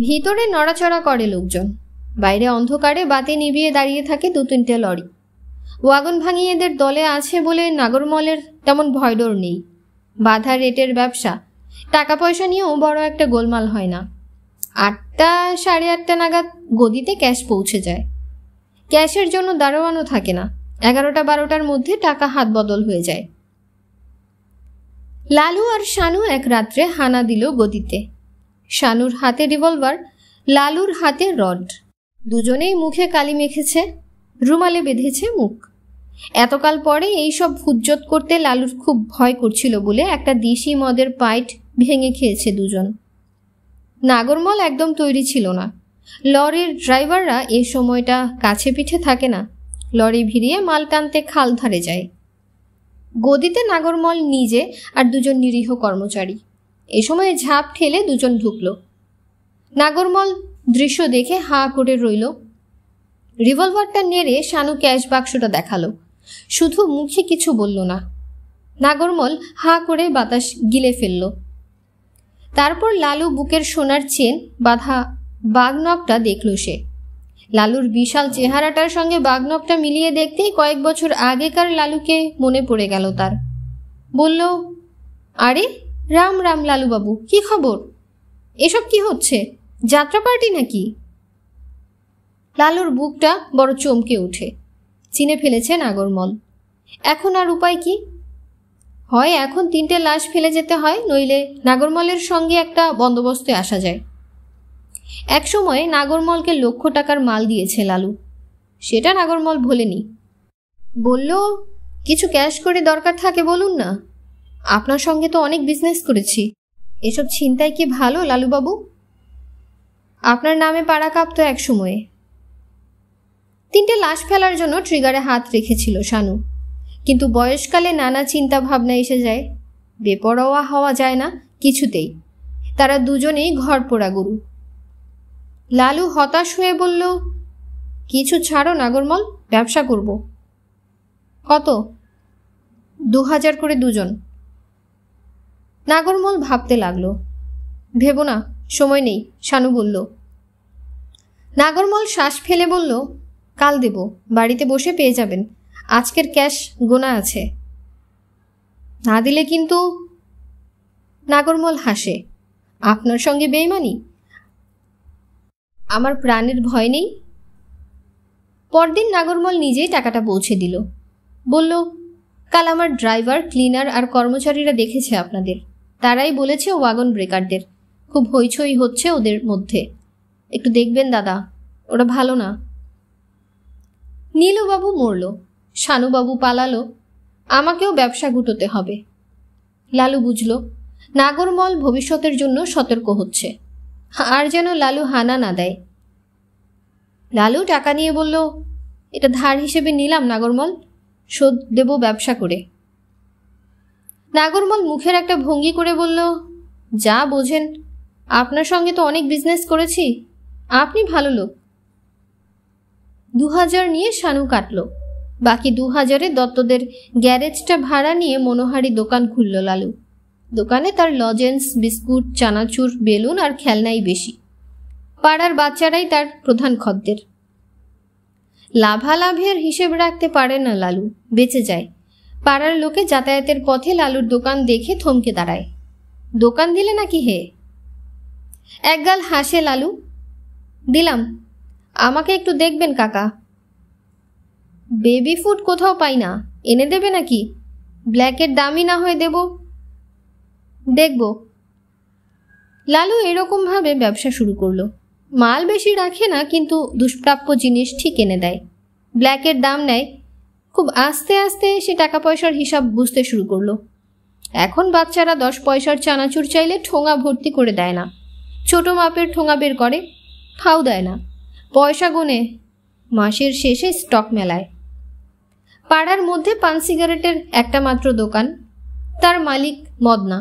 ভিতরে নড়াচড়া করে লোকজন, বাইরে অন্ধকারে বাতি নিভিয়ে দাঁড়িয়ে থাকে দু তিনটে লরি। ওয়াগন ভাঙিয়েদের দলে আছে বলে নাগরমলের তেমন ভয়ডর নেই। বাধা রেটের ব্যবসা, টাকা পয়সা নিয়েও বড় একটা গোলমাল হয় না। 8টা, 8:30 নাগাদ গদিতে ক্যাশ পৌঁছে যায়। ক্যাশের জন্য দারোয়ানও থাকে না। 11টা 12টার মধ্যে টাকা হাত বদল হয়ে যায়। লালু আর শানু এক রাত্রে হানা দিল গদিতে। শানুর হাতে রিভলভার, লালুর হাতে রড। দুজনেই মুখে কালি মেখেছে, রুমালে বেঁধেছে মুখ। এতকাল পরে এইসব হুজ্জত করতে লালুর খুব ভয় করছিল বলে একটা দেশি মদের পাইট ভেঙে খেয়েছে দুজন। নাগরমল একদম তৈরি ছিল না। লরির ড্রাইভাররা এ সময়টা কাছে পিঠে থাকে না, লরি ভিড়িয়ে মাল টানতে খাল ধারে যায়। গদিতে নাগরমল নিজে আর দুজন নিরীহ কর্মচারী। এ সময় ঝাঁপ ঠেলে দুজন ঢুকল। নাগরমল দৃশ্য দেখে হাঁ করে রইল। রিভলভারটা নেড়ে শানু ক্যাশ বাক্সটা দেখালো, শুধু মুখে কিছু বলল না। নাগরমল হাঁ করে বাতাস গিলে ফেলল। তারপর লালু বুকের সোনার চেন বাঁধা বাঘনখটা দেখল সে। লালুর বিশাল চেহারাটার সঙ্গে বাঘনখটা মিলিয়ে দেখতেই কয়েক বছর আগেকার লালুকে মনে পড়ে গেল তার। বলল, আরে রাম রাম লালুবাবু, কি খবর? এসব কি হচ্ছে, যাত্রা পার্টি নাকি? লালুর বুকটা বড় চমকে ওঠে। চিনে ফেলেছে নাগরমল। এখন আর উপায় কি? হয় এখন 3টে লাশ ফেলে যেতে হয়, নইলে নাগরমলের সঙ্গে একটা বন্দোবস্তে আসা যায়। এক সময় নাগরমলকে লক্ষ টাকার মাল দিয়েছে লালু, সেটা নাগরমল ভোলেনি। বলল, কিছু ক্যাশ করে দরকার থাকে বলুন না, আপনার সঙ্গে তো অনেক বিজনেস করেছি, এসব ছিনতাই কি ভালো লালুবাবু? আপনার নামে পাড়া কাঁপতো এক সময়ে। 3টে লাশ ফেলার জন্য ট্রিগারে হাত রেখেছিল শানু, কিন্তু বয়সকালে নানা চিন্তা ভাবনা এসে যায়, বেপরোয়া হওয়া যায় না কিছুতেই। তারা দুজনেই ঘর পোড়া গরু। লালু হতাশ হয়ে বলল, কিছু ছাড়ো নাগরমল, ব্যবসা করব। কত? 2000 করে দুজন। নাগরমল ভাবতে লাগলো। ভেবো না, সময় নেই, শানু বলল। নাগরমল শ্বাস ফেলে বলল, কাল দেব, বাড়িতে বসে পেয়ে যাবেন, আজকের ক্যাশ গোনা আছে। না দিলে কিন্তু। নাগরমল হাসে, আপনার সঙ্গে বেইমানি? আমার প্রাণের ভয় নেই। পরদিন নাগরমল নিজেই টাকাটা পৌঁছে দিল। বলল, কাল আমার ড্রাইভার, ক্লিনার আর কর্মচারীরা দেখেছে আপনাদের, তারাই বলেছে ওয়াগন ব্রেকারদের খুব হইচই হচ্ছে ওদের মধ্যে, একটু দেখবেন দাদা, ওরা ভালো না। নীলুবাবু মরল, শানুবাবু পালালো, আমাকেও ব্যবসা গুটোতে হবে। লালু বুঝল নাগরমল ভবিষ্যতের জন্য সতর্ক হচ্ছে, আর যেন লালু হানা না দেয়। লালু টাকা নিয়ে বলল, এটা ধার হিসেবে নিলাম নাগরমল, শোধ দেব ব্যবসা করে। নাগরমল মুখের একটা ভঙ্গি করে বলল, যা বোঝেন, আপনার সঙ্গে তো অনেক বিজনেস করেছি, আপনি ভালো লোক। 2000 নিয়ে শানু কাটল। বাকি 2000-এ দত্তদের গ্যারেজটা ভাড়া নিয়ে মনোহারি দোকান খুলল লালু। দোকানে তার লজেন্স, বিস্কুট, চানাচুর, বেলুন আর খেলনাই বেশি। পাড়ার বাচ্চারাই তার প্রধান খদ্দের। লাভালাভের হিসেব রাখতে পারে না লালু, বেঁচে যায়। পাড়ার লোকে যাতায়াতের পথে লালুর দোকান দেখে থমকে দাঁড়ায়। দোকান দিলে নাকি হে? একগাল হাসে লালু। দিলাম। আমাকে একটু দেখবেন কাকা। বেবি ফুড কোথাও পাই না, এনে দেবে নাকি? ব্ল্যাকের দামই না হয় দেব। দেখব। লালু এরকমভাবে ব্যবসা শুরু করলো। মাল বেশি রাখে না, কিন্তু দুষ্প্রাপ্য জিনিস ঠিক এনে দেয়। ব্ল্যাকের দাম নেয়। খুব আস্তে আস্তে সে টাকা পয়সার হিসাব বুঝতে শুরু করলো। এখন বাচ্চারা 10 পয়সার চানাচুর চাইলে ঠোঙা ভর্তি করে দেয় না, ছোট মাপের ঠোঙা বের করে। ফাও দেয় না, পয়সা গোনে মাসের শেষে স্টক মেলায়। পাড়ার মধ্যে পান সিগারেটের একটা মাত্র দোকান, তার মালিক মদনা।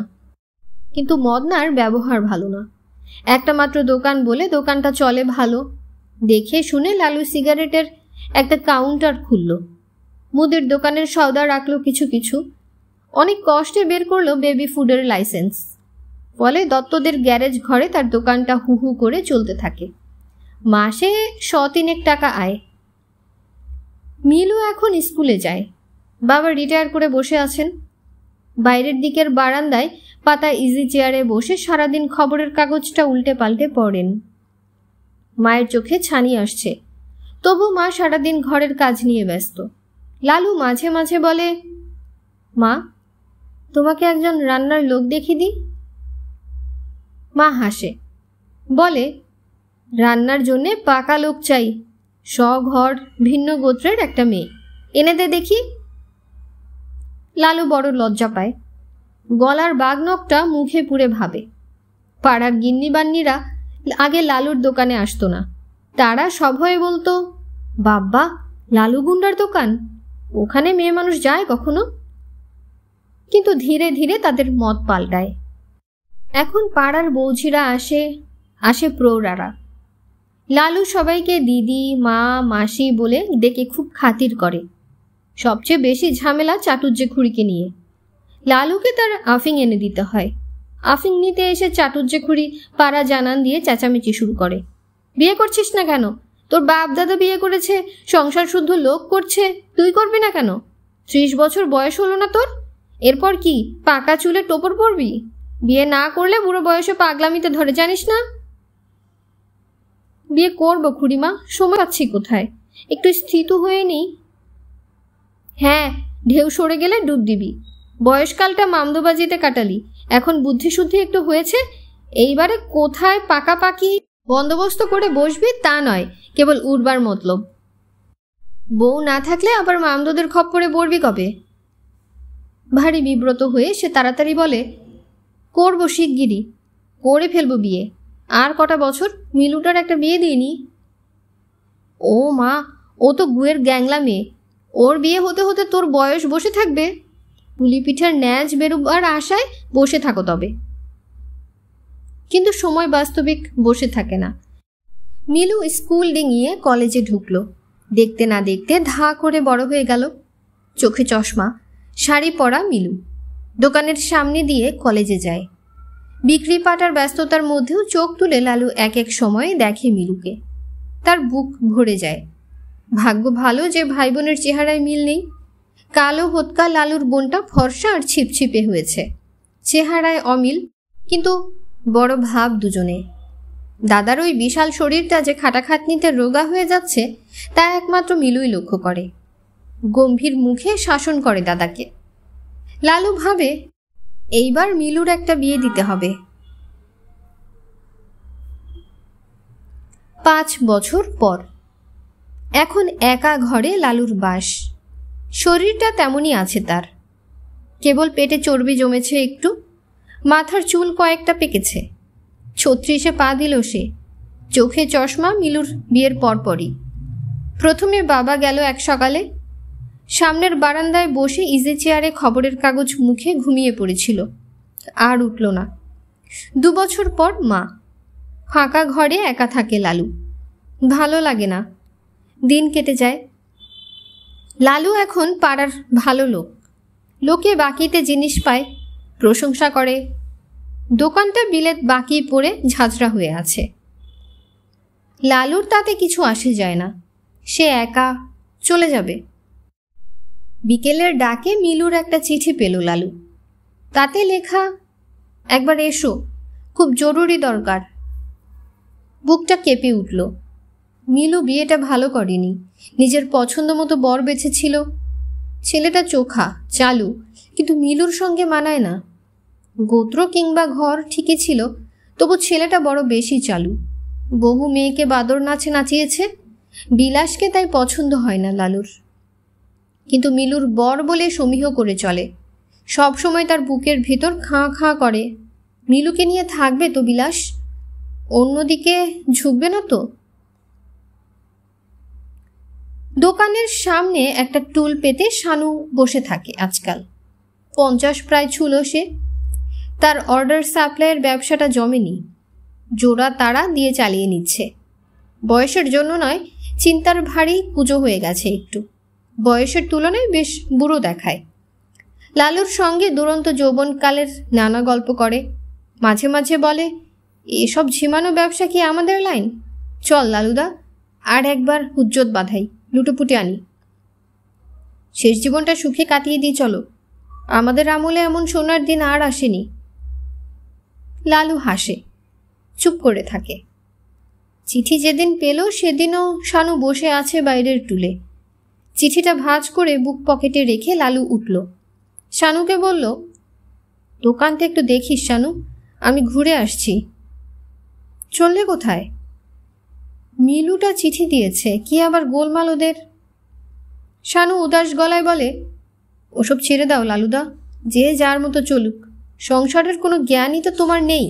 কিন্তু মদনার ব্যবহার ভালো না। একটা মাত্র দোকান বলে দোকানটা চলে ভালো। দেখে শুনে লালু সিগারেটের একটা কাউন্টার খুলল। মুদির দোকানের সওদা রাখলো কিছু কিছু। অনেক কষ্টে বের করলো বেবি ফুডের লাইসেন্স। ফলে দত্তদের গ্যারেজ ঘরে তার দোকানটা হু হু করে চলতে থাকে। মাসে 100-3 টাকা আয়। মিলু এখন স্কুলে যায়। বাবা রিটায়ার করে বসে আছেন। বাইরের দিকের বারান্দায় পাতা ইজি চেয়ারে বসে সারাদিন খবরের কাগজটা উল্টে পাল্টে পড়েন। মায়ের চোখে ছানি আসছে, তবু মা সারাদিন ঘরের কাজ নিয়ে ব্যস্ত। লালু মাঝে মাঝে বলে, মা, তোমাকে একজন রান্নার লোক দেখিয়ে দিই। মা হাসে, বলে, রান্নার জন্যে পাকা লোক চাই, স্বঘর, ভিন্ন গোত্রের একটা মেয়ে এনে দে দেখি। লালু বড় লজ্জা পায়। গলার বাগনখটা মুখে পুরে ভাবে। পাড়ার গিন্নিবান্নিরা আগে লালুর দোকানে আসতো না। তারা সভয়ে বলতো, বাব্বা, লালু গুন্ডার দোকান, ওখানে মেয়ে মানুষ যায় কখনো? কিন্তু ধীরে ধীরে তাদের মত পাল্টায়। এখন পাড়ার বৌঝিরা আসে প্রৌঢ়ারা। লালু সবাইকে দিদি, মা, মাসি বলে ডেকে খুব খাতির করে। সবচেয়ে বেশি ঝামেলা চাটুজ্জে খুড়িকে নিয়ে। লালুকে তার আফিং এনে দিতে হয়। আফিং নিতে এসে চাটুজ্জে খুড়ি পাড়া জানান দিয়ে চেঁচামেচি শুরু করে। বিয়ে করছিস না কেন? তোর বাপ দাদা বিয়ে করেছে, সংসার শুদ্ধ লোক করছে, তুই করবি না কেন? 30 বছর বয়স হলো না তোর? এরপর কি পাকা চুলে টোপর পড়বি? বিয়ে না করলে বুড়ো বয়সে পাগলামিতে ধরে, জানিস না? বিয়ে করবো খুড়িমা, সময় পাচ্ছি কোথায়, একটু স্থিত হয়ে নেই। হ্যাঁ, ঢেউ সরে গেলে ডুব দিবি। বয়সকালটা মামদোবাজিতে কাটালি, এখন বুদ্ধি শুদ্ধি একটু হয়েছে, এইবারে কোথায় পাকাপাকি বন্দোবস্ত করে বসবি তা নয়, কেবল উড়বার মতলব। বউ না থাকলে আবার মামদোদের খপ্পরে পড়বি কবে? ভারী বিব্রত হয়ে সে তাড়াতাড়ি বলে, করবো শিগগিরই, করে ফেলবো বিয়ে। আর কটা বছর, মিলুটার একটা বিয়ে দিইনি। ও মা, ও তো গুয়ের গ্যাংলা মেয়ে, ওর বিয়ে হতে হতে তোর বয়স বসে থাকবে। পুলি পিঠার ন্যাজ বেরোবার আশায় বসে থাকো তবে। কিন্তু সময় বাস্তবিক বসে থাকে না। মিলু স্কুল ডিঙিয়ে কলেজে ঢুকলো। দেখতে না দেখতে ধা করে বড় হয়ে গেল। চোখে চশমা, শাড়ি পরা মিলু দোকানের সামনে দিয়ে কলেজে যায়। বিক্রি পাটার ব্যস্ততার মধ্যেও চোখ তুলে লালু এক এক সময় দেখে মিলুকে। তার বুক ভরে যায়। ভাগ্য ভালো যে ভাই বোনের চেহারায় মিল নেই। কালো হোতকা লালুর বোনটা ফর্সা আর ছিপছিপে হয়েছে। চেহারায় অমিল, কিন্তু বড় ভাব দুজনে। দাদার ওই বিশাল শরীরটা যে খাটাখাটনিতে রোগা হয়ে যাচ্ছে তা একমাত্র মিলুই লক্ষ্য করে। গম্ভীর মুখে শাসন করে দাদাকে। লালু ভাবে, এইবার মিলুর একটা বিয়ে দিতে হবে। 5 বছর পর এখন একা ঘরে লালুর বাস। শরীরটা তেমনই আছে তার, কেবল পেটে চর্বি জমেছে একটু, মাথার চুল কয়েকটা পেকেছে। 36-এ পা দিল সে। চোখে চশমা মিলুর বিয়ের পরপরই। প্রথমে বাবা গেল এক সকালে। সামনের বারান্দায় বসে ইজি চেয়ারে খবরের কাগজ মুখে ঘুমিয়ে পড়েছিল, আর উঠল না। 2 বছর পর মা। ফাঁকা ঘরে একা থাকে লালু। ভালো লাগে না, দিন কেটে যায়। লালু এখন পাড়ার ভালো লোক। লোকে বাকিতে জিনিস পায়, প্রশংসা করে। দোকানটা বিলেত বাকি পড়ে ঝাঁঝরা হয়ে আছে। লালুর তাতে কিছু আসে যায় না, সে একা চলে যাবে। বিকেলের ডাকে মিলুর একটা চিঠি পেল লালু। তাতে লেখা, একবার এসো, খুব জরুরি দরকার। বুকটা কেঁপে উঠল। মিলু বিয়েটা ভালো করেনি, নিজের পছন্দ মতো বর বেছেছিল। ছেলেটা চোখা চালু, কিন্তু মিলুর সঙ্গে মানায় না। গোত্র কিংবা ঘর ঠিকই ছিল, তবু ছেলেটা বড় বেশি চালু। বহু মেয়েকে বাদর নাচে নাচিয়েছে, বিলাসকে তাই পছন্দ হয় না লালুর। কিন্তু মিলুর বর বলে সমীহ করে চলে, সব সময় তার বুকের ভিতর খাঁ খাঁ করে। মিলুকে নিয়ে থাকবে তো বিলাস, অন্যদিকে ঝুঁকবে না তো? দোকানের সামনে একটা টুল পেতে শানু বসে থাকে আজকাল। 50 প্রায় ছুল সে। তার অর্ডার সাপ্লাইয়ের ব্যবসাটা জমেনি, জোড়া তাড়া দিয়ে চালিয়ে নিচ্ছে। বয়সের জন্য নয়, চিন্তার ভারী পুজো হয়ে গেছে একটু। বয়সের তুলনায় বেশ বুড়ো দেখায়। লালুর সঙ্গে দুরন্ত যৌবনকালের নানা গল্প করে, মাঝে মাঝে বলে, এসব ঝিমানো ব্যবসা কি আমাদের লাইন? চল লালুদা, আর একবার হুজ্জত বাঁধাই, লুটোপুটি আনি, শেষ জীবনটা সুখে কাটিয়ে দিই চলো। আমাদের আমলে এমন সোনার দিন আর আসেনি। লালু হাসে, চুপ করে থাকে। চিঠি যেদিন পেল সেদিনও শানু বসে আছে বাইরের টুলে। চিঠিটা ভাঁজ করে বুক পকেটে রেখে লালু উঠল। শানুকে বলল, দোকানটা একটু দেখিস শানু, আমি ঘুরে আসছি। চললে কোথায়? মিলুটা চিঠি দিয়েছে, কি আবার গোলমাল ওদের। শানু উদাস গলায় বলে, ওসব ছেড়ে দাও লালুদা, যে যার মতো চলুক, সংসারের কোনো জ্ঞানই তো তোমার নেই।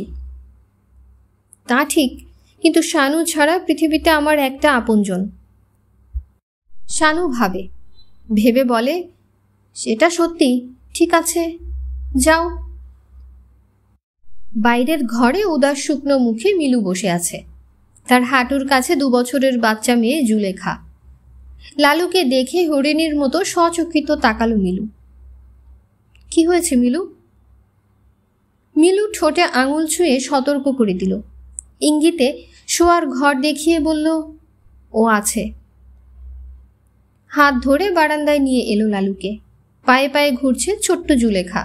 তা ঠিক, কিন্তু শানু ছাড়া পৃথিবীতে আমার একটা আপনজন। শানু ভাবে, ভেবে বলে, সেটা সত্যি, ঠিক আছে, যাও। বাইরের ঘরে উদাস শুকনো মুখে মিলু বসে আছে। তার হাঁটুর কাছে 2 বছরের বাচ্চা মেয়ে জুলেখা। লালুকে দেখে হরিণীর মতো সচকিত তাকালো মিলু। কি হয়েছে মিলু? মিলু ঠোঁটে আঙুল ছুঁয়ে সতর্ক করে দিল, ইঙ্গিতে শোয়ার ঘর দেখিয়ে বলল, ও আছে। হাত ধরে বারান্দায় নিয়ে এলো লালুকে। পায়ে পায়ে ঘুরছে ছোট্ট জুলেখা।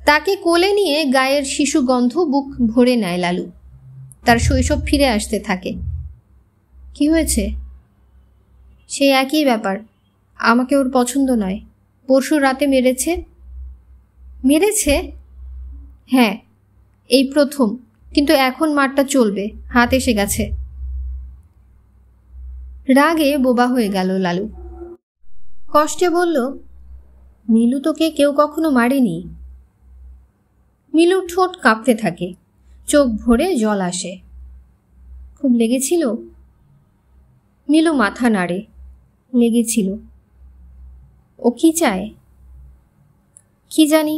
তাকে কোলে নিয়ে গায়ের শিশু গন্ধ বুক ভরে নেয় লালু। তার শৈশব ফিরে আসতে থাকে। কি হয়েছে? সেই একই ব্যাপার, আমাকে ওর পছন্দ নয়। পরশু রাতে মেরেছে। মেরেছে? হ্যাঁ, এই প্রথম, কিন্তু এখন মারটা চলবে, হাত এসে গেছে। রাগে বোবা হয়ে গেল লালু। কষ্টে বলল, মিলু তোকে কেউ কখনো মারেনি। মিলুর ঠোঁট কাঁপতে থাকে, চোখ ভরে জল আসে। খুব লেগেছিল? মিলু মাথা নাড়ে, লেগেছিল। ও কি চায়? কি জানি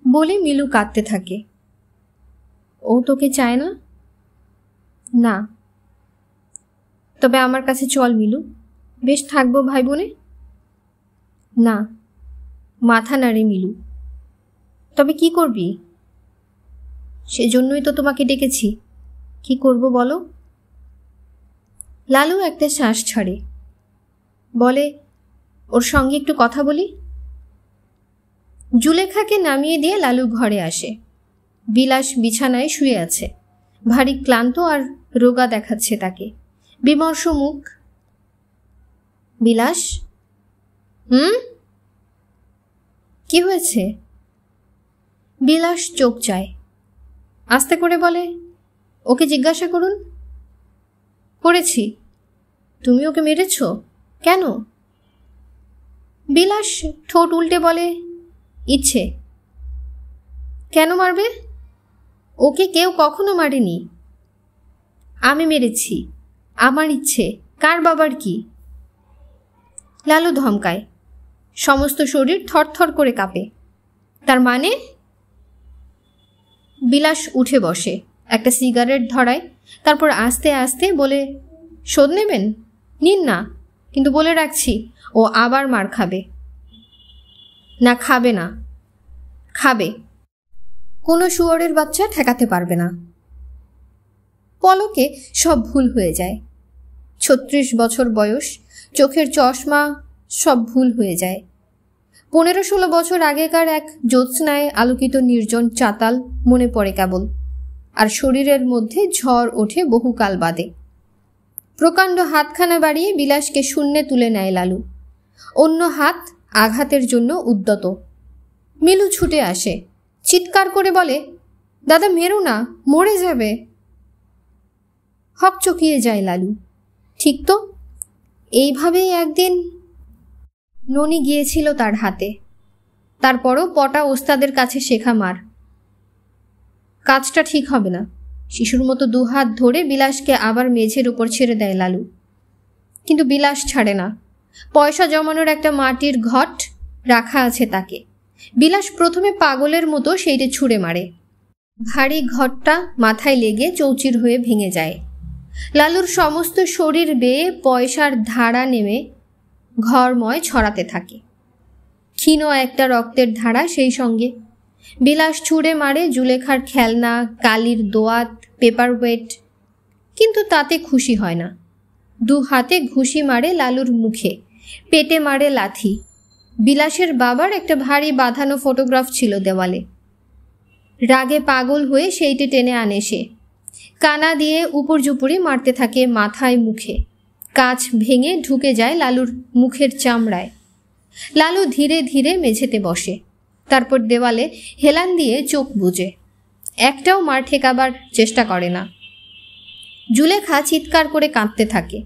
বলে মিলু কাঁদতে থাকে। ও তোকে চায় না? না। তবে আমার কাছে চল মিলু, বেশ থাকবো ভাই বোনে। না। মাথা নাড়ে মিলু। তবে কি করবি? সেজন্যই তো তোমাকে ডেকেছি। কি করব বলো? লালু একটা শ্বাস ছাড়ে, বলে, ওর সঙ্গে একটু কথা বলি। জুলেখাকে নামিয়ে দিয়ে লালু ঘরে আসে। বিলাস বিছানায় শুয়ে আছে, ভারী ক্লান্ত আর রোগা দেখাচ্ছে তাকে, বিমর্ষ মুখ। বিলাস? কি হয়েছে? বিলাস চোখ চায়, আস্তে করে বলে, ওকে জিজ্ঞাসা করুন। করেছি। তুমি ওকে মেরেছ? কেন? বিলাস ঠোঁট উল্টে বলে, ইচ্ছে। কেন মারবে? ওকে কেউ কখনো মারেনি। আমি মেরেছি, আমার ইচ্ছে, কার বাবার কি? লালু ধমকায়, সমস্ত শরীর থরথর করে কাঁপে। তার মানে? বিলাস উঠে বসে, একটা সিগারেট ধরায়, তারপর আস্তে আস্তে বলে, শোধ নেবেন? নিন না, কিন্তু বলে রাখছি, ও আবার মার খাবে। না, খাবে না। খাবে, কোনো শুয়োরের বাচ্চা ঠেকাতে পারবে না। পলকে সব ভুল হয়ে যায়। 36 বছর বয়স, চোখের চশমা, সব ভুল হয়ে যায়। 15-16 বছর আগেকার এক জ্যোৎস্নায় আলোকিত নির্জন চাতাল মনে পড়ে কেবল, আর শরীরের মধ্যে ঝড় ওঠে বহুকাল বাদে। প্রকাণ্ড হাতখানা বাড়িয়ে বিলাসকে শূন্যে তুলে নেয় লালু। অন্য হাত আঘাতের জন্য উদ্যত। মিলু ছুটে আসে, চিৎকার করে বলে, দাদা মেরো না, মরে যাবে। হকচকিয়ে যায় লালু। ঠিক তো, এইভাবেই একদিন ননি গিয়েছিল তার হাতে। তারপরও পটা ওস্তাদের কাছে শেখা মার। কাজটা ঠিক হবে না। শিশুর মতো দুহাত ধরে বিলাসকে আবার মেঝের উপর ছেড়ে দেয় লালু। কিন্তু বিলাস ছাড়ে না। পয়সা জমানোর একটা মাটির ঘট রাখা আছে তাকে। বিলাস প্রথমে পাগলের মতো সেইটে ছুঁড়ে মারে। ভারী ঘটটা মাথায় লেগে চৌচির হয়ে ভেঙে যায়। লালুর সমস্ত শরীর বেয়ে পয়সার ধারা নেমে ঘরময় ছড়াতে থাকে। ক্ষীণ একটা রক্তের ধারা সেই সঙ্গে। বিলাস ছুঁড়ে মারে জুলেখার খেলনা, কালির দোয়াত, পেপার ওয়েট, কিন্তু তাতে খুশি হয় না। 2 হাতে ঘুষি মারে লালুর মুখে, পেটে মারে লাথি। বিলাসের বাবার একটা ভারী বাঁধানো ফটোগ্রাফ ছিল দেওয়ালে। রাগে পাগল হয়ে সেইটে টেনে আনে সে। কানা দিয়ে উপর্যুপুরি মারতে থাকে মাথায়, মুখে। কাঁচ ভেঙে ঢুকে যায় লালুর মুখের চামড়ায়। লালু ধীরে ধীরে মেঝেতে বসে, তারপর দেওয়ালে হেলান দিয়ে চোখ বুজে। একটাও মার ঠেকাবার চেষ্টা করে না। জুলেখা চিৎকার করে কাঁদতে থাকে।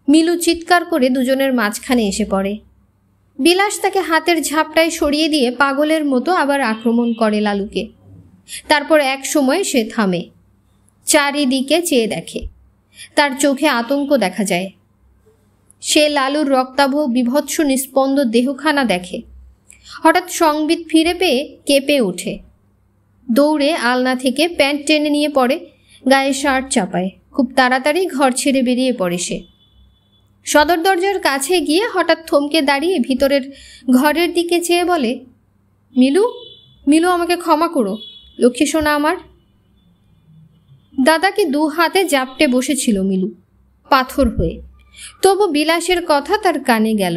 মিলু চিৎকার করে দুজনের মাঝখানে এসে পড়ে। বিলাস তাকে হাতের ঝাপটায় সরিয়ে দিয়ে পাগলের মতো আবার আক্রমণ করে লালুকে। তারপর এক সময় সে থামে, চারিদিকে চেয়ে দেখে। তার চোখে আতঙ্ক দেখা যায়। সে লালুর রক্তাভ বিভৎস নিস্পন্দ দেহখানা দেখে। হঠাৎ সংবিত ফিরে পেয়ে কেঁপে ওঠে। দৌড়ে আলনা থেকে প্যান্ট টেনে নিয়ে পড়ে, গায়ে শার্ট চাপায়। খুব তাড়াতাড়ি ঘর ছেড়ে বেরিয়ে পড়ে সে। সদর দরজার কাছে গিয়ে হঠাৎ থমকে দাঁড়িয়ে ভিতরের ঘরের দিকে চেয়ে বলে, মিলু, মিলু, আমাকে ক্ষমা করো, লক্ষ্মী সোনা আমার। দাদাকে 2 হাতে জাপটে বসেছিল মিলু, পাথর হয়ে। তবু বিলাসের কথা তার কানে গেল।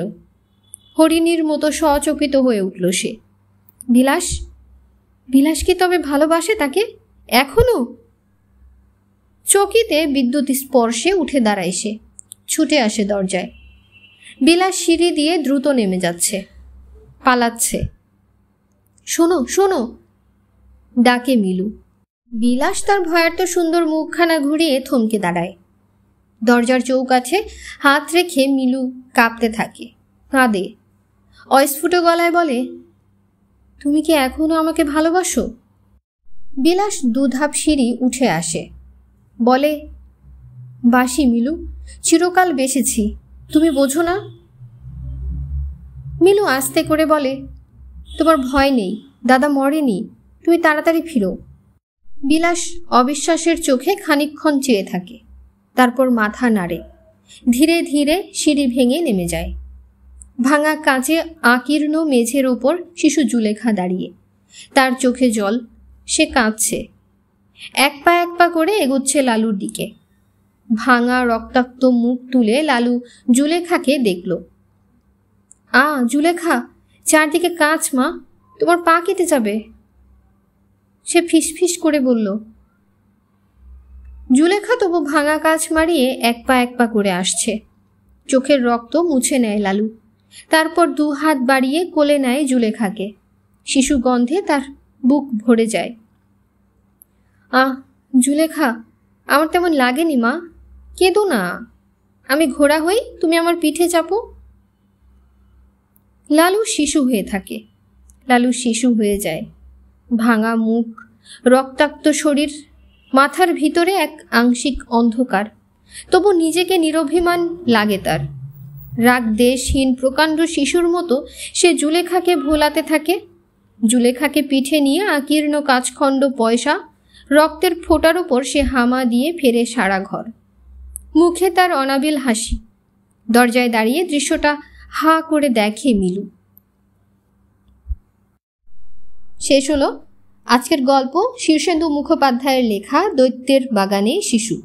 হরিণীর মতো সচকিত হয়ে উঠল সে। বিলাস, বিলাস কি তবে ভালোবাসে তাকে এখনো? চকিতে বিদ্যুৎ স্পর্শে উঠে দাঁড়ায় সে, ছুটে আসে দরজায়। বিলাস সিঁড়ি দিয়ে দ্রুত নেমে যাচ্ছে, পালাচ্ছে। শোনো, শোনো, ডাকে মিলু। বিলাস তার ভয়ার্ত সুন্দর মুখখানা ঘুরিয়ে থমকে দাঁড়ায়। দরজার চৌকাঠে হাত রেখে মিলু কাঁপতে থাকে, কাঁদে। অস্ফুট গলায় বলে, তুমি কি এখনো আমাকে ভালোবাসো? বিলাস 2 ধাপ সিঁড়ি উঠে আসে, বলে, বাসি মিলু, চিরকাল বেসেছি, তুমি বোঝো না? মিলু আস্তে করে বলে, তোমার ভয় নেই, দাদা মরেনি, তুমি তাড়াতাড়ি ফিরো। বিলাস অবিশ্বাসের চোখে খানিকক্ষণ চেয়ে থাকে, তারপর মাথা নাড়ে। ধীরে ধীরে সিঁড়ি ভেঙে নেমে যায়। ভাঙা কাঁচে আকীর্ণ মেঝের ওপর শিশু জুলেখা দাঁড়িয়ে, তার চোখে জল, সে কাঁদছে। এক পা করে এগোচ্ছে লালুর দিকে। ভাঙা রক্তাক্ত মুখ তুলে লালু জুলেখাকে দেখল। জুলেখা, চারদিকে কাঁচ মা, তোমার পা কেটে যাবে, সে ফিসফিস করে বলল। জুলেখা তবু ভাঙা কাঁচ মারিয়ে এক পা করে আসছে। চোখের রক্ত মুছে নেয় লালু, তারপর 2 হাত বাড়িয়ে কোলে নেয় জুলেখাকে। শিশু গন্ধে তার বুক ভরে যায়। জুলেখা, আমার তেমন লাগেনি মা, কেঁদো না, আমি ঘোড়া হই, তুমি আমার পিঠে চাপো। লালু শিশু হয়ে থাকে, লালু শিশু হয়ে যায়। ভাঙা মুখ, রক্তাক্ত শরীর, মাথার ভিতরে এক আংশিক অন্ধকার। তবু নিজেকে নিরভিমান লাগে তার। রাগ দেশহীন প্রকাণ্ড শিশুর মতো সে জুলেখাকে ভোলাতে থাকে। জুলেখাকে পিঠে নিয়ে আকীর্ণ কাঁচখণ্ড পয়সা, রক্তের ফোঁটার ওপর সে হামা দিয়ে ফেরে সারা ঘর। মুখে তার অনাবিল হাসি। দরজায় দাঁড়িয়ে দৃশ্যটা হা করে দেখে মিলু। শেষ হলো আজকের গল্প শীর্ষেন্দু মুখোপাধ্যায়ের লেখা দৈত্যের বাগানে শিশু।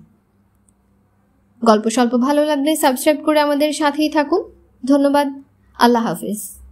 গল্প স্বল্প ভালো লাগলে সাবস্ক্রাইব করে আমাদের সাথেই থাকুন। ধন্যবাদ। আল্লাহ হাফেজ।